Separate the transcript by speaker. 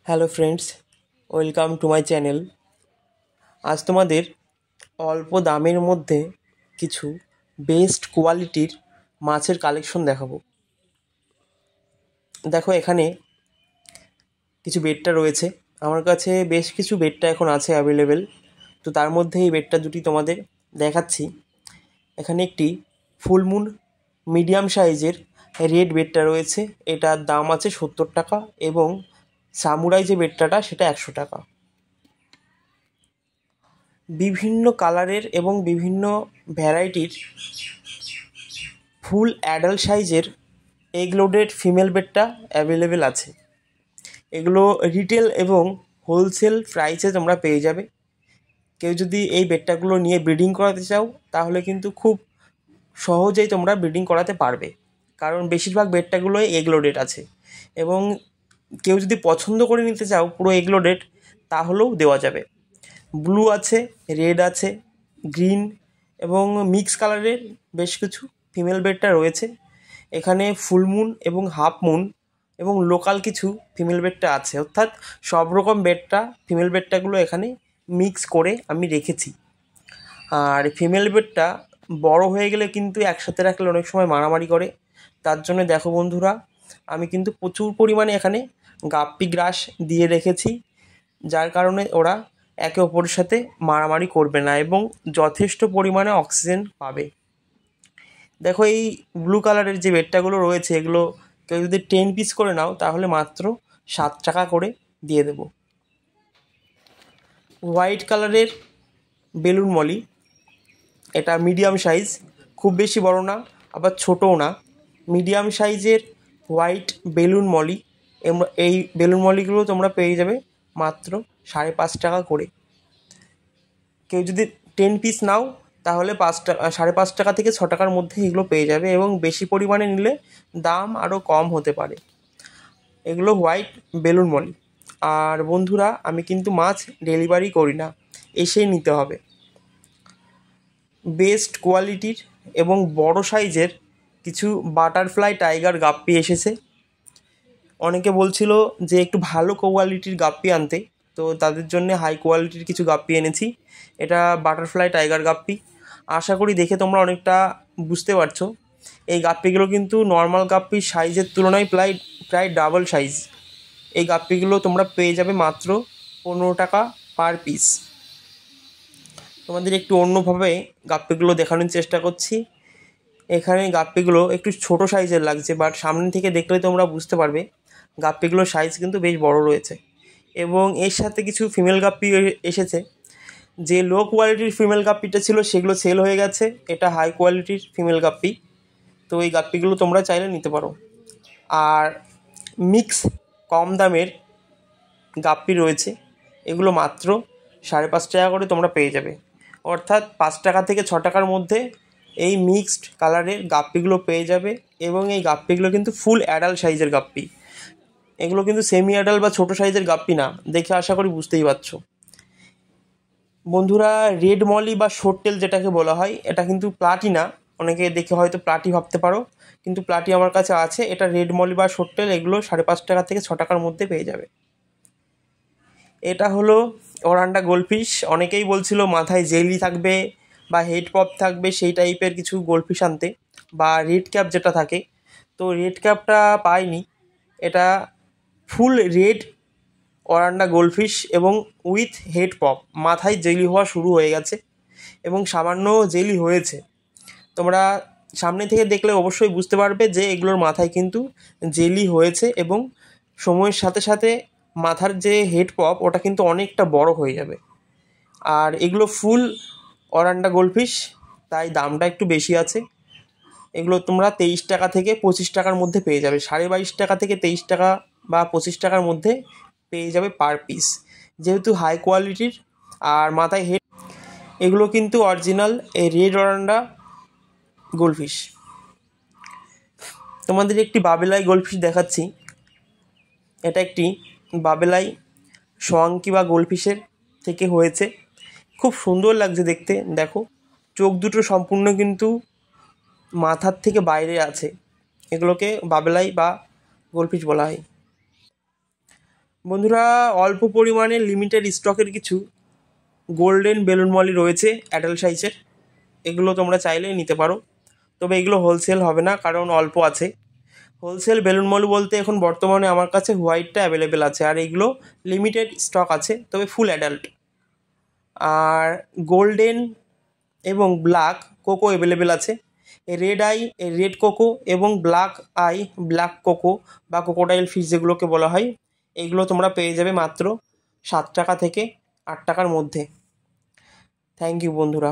Speaker 1: Hello friends, welcome to my channel. আজ তোমাদের অল্প দামের মধ্যে কিছু বেস্ট কোয়ালিটির মাছের কালেকশন দেখাবো। দেখো, এখানে কিছু বেডটা রয়েছে। আমার কাছে বেশ কিছু বেডটা এখন আছে অ্যাভেলেবেল, তো তার মধ্যে এই বেডটা দুটি তোমাদের দেখাচ্ছি। এখানে একটি ফুলমুন মিডিয়াম সাইজের রেড বেডটা রয়েছে, এটার দাম আছে 70 টাকা, এবং সামুরাই যে বেডটাটা সেটা 100 টাকা। বিভিন্ন কালারের এবং বিভিন্ন ভ্যারাইটির ফুল অ্যাডাল্ট সাইজের এগ লোডেড ফিমেল বেডটা অ্যাভেলেবেল আছে। এগুলো রিটেল এবং হোলসেল প্রাইসে তোমরা পেয়ে যাবে। কেউ যদি এই বেডটাগুলো নিয়ে ব্রিডিং করাতে চাও তাহলে কিন্তু খুব সহজেই তোমরা ব্রিডিং করাতে পারবে, কারণ বেশিরভাগ বেডটাগুলোই এগ লোডেড আছে। এবং কেউ যদি পছন্দ করে নিতে চাও পুরো এগ লোডেড, তাহলেও দেওয়া যাবে। ব্লু আছে, রেড আছে, গ্রিন এবং মিক্স কালারের বেশ কিছু ফিমেল বেডটা রয়েছে। এখানে ফুল মুন এবং হাফ মুন এবং লোকাল কিছু ফিমেল বেডটা আছে, অর্থাৎ সব রকম বেডটা ফিমেল বেডটাগুলো এখানে মিক্স করে আমি রেখেছি। আর ফিমেল বেডটা বড় হয়ে গেলে কিন্তু একসাথে রাখলে অনেক সময় মারামারি করে। তার জন্য দেখো বন্ধুরা, আমি কিন্তু প্রচুর পরিমাণে এখানে গাপ্পি গ্রাস দিয়ে রেখেছি, যার কারণে ওরা একে অপরের সাথে মারামারি করবে না এবং যথেষ্ট পরিমাণে অক্সিজেন পাবে। দেখো, এই ব্লু কালারের যে বেডটাগুলো রয়েছে, এগুলো কেউ যদি 10 পিস করে নাও তাহলে মাত্র 7 টাকা করে দিয়ে দেব। হোয়াইট কালারের বেলুন মলি, এটা মিডিয়াম সাইজ, খুব বেশি বড় না আবার ছোটও না, মিডিয়াম সাইজের হোয়াইট বেলুন মলি। এই বেলুন মলিগুলো তোমরা পেয়ে যাবে মাত্র 5.5 টাকা করে। কেউ যদি 10 পিস নাও তাহলে 5 টাকা, 5.5 টাকা থেকে 6 টাকার মধ্যে এগুলো পেয়ে যাবে, এবং বেশি পরিমাণে নিলে দাম আরও কম হতে পারে। এগুলো হোয়াইট বেলুন মলি। আর বন্ধুরা, আমি কিন্তু মাছ ডেলিভারি করি না, এসেই নিতে হবে। বেস্ট কোয়ালিটির এবং বড় সাইজের কিছু বাটারফ্লাই টাইগার গাপ্পি এসেছে। অনেকে বলছিল যে একটু ভালো কোয়ালিটির গাপ্পি আনতে, তো তাদের জন্য হাই কোয়ালিটির কিছু গাপ্পি এনেছি। এটা বাটারফ্লাই টাইগার গাপ্পি। আশা করি দেখে তোমরা অনেকটা বুঝতে পারছো। এই গাপ্পিগুলো কিন্তু নর্মাল গাপ্পির সাইজের তুলনায় প্রায় ডাবল সাইজ। এই গাপ্পিগুলো তোমরা পেয়ে যাবে মাত্র 15 টাকা পার পিস। তোমাদের একটু অন্যভাবে গাপ্পিগুলো দেখানোর চেষ্টা করছি। এখানে গাপ্পিগুলো একটু ছোট সাইজের লাগছে, বাট সামনে থেকে দেখলে তোমরা বুঝতে পারবে গাপ্পিগুলোর সাইজ কিন্তু বেশ বড় রয়েছে। এবং এর সাথে কিছু ফিমেল গাপ্পি এসেছে। যে লো কোয়ালিটির ফিমেল গাপ্পিটা ছিল সেগুলো সেল হয়ে গেছে, এটা হাই কোয়ালিটির ফিমেল গাপ্পি। তো এই গাপ্পিগুলো তোমরা চাইলে নিতে পারো। আর মিক্স কম দামের গাপ্পি রয়েছে, এগুলো মাত্র 5.5 টাকা করে তোমরা পেয়ে যাবে। অর্থাৎ 5 টাকা থেকে 6 টাকার মধ্যে এই মিক্সড কালারের গাপ্পিগুলো পেয়ে যাবে। এবং এই গাপ্পিগুলো কিন্তু ফুল অ্যাডাল্ট সাইজের গাপ্পি, এগুলো কিন্তু সেমি অ্যাডাল্ট বা ছোটো সাইজের গাপ্পি না, দেখে আশা করি বুঝতেই পারছো। বন্ধুরা, রেড মলি বা শোরটেল যেটাকে বলা হয়, এটা কিন্তু প্লাটি না। অনেকে দেখে হয়তো প্লাটি ভাবতে পারো, কিন্তু প্লাটি আমার কাছে আছে। এটা রেড মলি বা শোরটেল, এগুলো 5.5 টাকা থেকে 6 টাকার মধ্যে পেয়ে যাবে। এটা হলো ওরান্ডা গোল্ডফিশ। অনেকেই বলছিল মাথায় জেলি থাকবে বা হেড পপ থাকবে, সেই টাইপের কিছু গোল্ডফিশ আনতে, বা রেড ক্যাপ যেটা থাকে। তো রেড ক্যাপটা পাইনি, এটা ফুল রেড ওরান্ডা গোল্ডফিশ এবং উইথ হেড পপ, মাথায় জেলি হওয়া শুরু হয়ে গেছে এবং সামান্য জেলি হয়েছে। তোমরা সামনে থেকে দেখলে অবশ্যই বুঝতে পারবে যে এগুলোর মাথায় কিন্তু জেলি হয়েছে, এবং সময়ের সাথে সাথে মাথার যে হেড পপ ওটা কিন্তু অনেকটা বড় হয়ে যাবে। আর এগুলো ফুল ওরান্ডা গোল্ডফিশ, তাই দামটা একটু বেশি আছে। এগুলো তোমরা 23 টাকা থেকে 25 টাকার মধ্যে পেয়ে যাবে। 22.5 টাকা থেকে 23 টাকা বা 25 টাকার মধ্যে পেয়ে যাবে পার পিস, যেহেতু হাই কোয়ালিটির আর মাথায় হেড। এগুলো কিন্তু অরিজিনাল এই রেড ওরান্ডা গোল্ডফিশ। তোমাদের একটি বাবেলাই গোল্ডফিশ দেখাচ্ছি। এটা একটি বাবেলাই সোয়াঙ্কি বা গোল্ডফিশের থেকে হয়েছে, খুব সুন্দর লাগছে দেখতে। দেখো, চোখ দুটো সম্পূর্ণ কিন্তু মাথার থেকে বাইরে আছে। এগুলোকে বাবেলাই বা গোল্ডফিশ বলা হয়। বন্ধুরা, অল্প পরিমাণে লিমিটেড স্টকের কিছু গোল্ডেন বেলুন মলি রয়েছে অ্যাডাল্ট সাইজের, এগুলো তোমরা চাইলে নিতে পারো, তবে এগুলো হোলসেল হবে না কারণ অল্প আছে। হোলসেল বেলুন মলি বলতে এখন বর্তমানে আমার কাছে হোয়াইটটা অ্যাভেলেবেল আছে, আর এইগুলো লিমিটেড স্টক আছে, তবে ফুল অ্যাডাল্ট। আর গোল্ডেন এবং ব্ল্যাক কোকো অ্যাভেলেবেল আছে। রেড আই, রেড কোকো এবং ব্ল্যাক আই, ব্ল্যাক কোকো বা কোকোডাইল ফিশ যেগুলোকে বলা হয়, এইগুলো তোমরা পেয়ে যাবে মাত্র 7 টাকা থেকে 8 টাকার মধ্যে। থ্যাংক ইউ বন্ধুরা।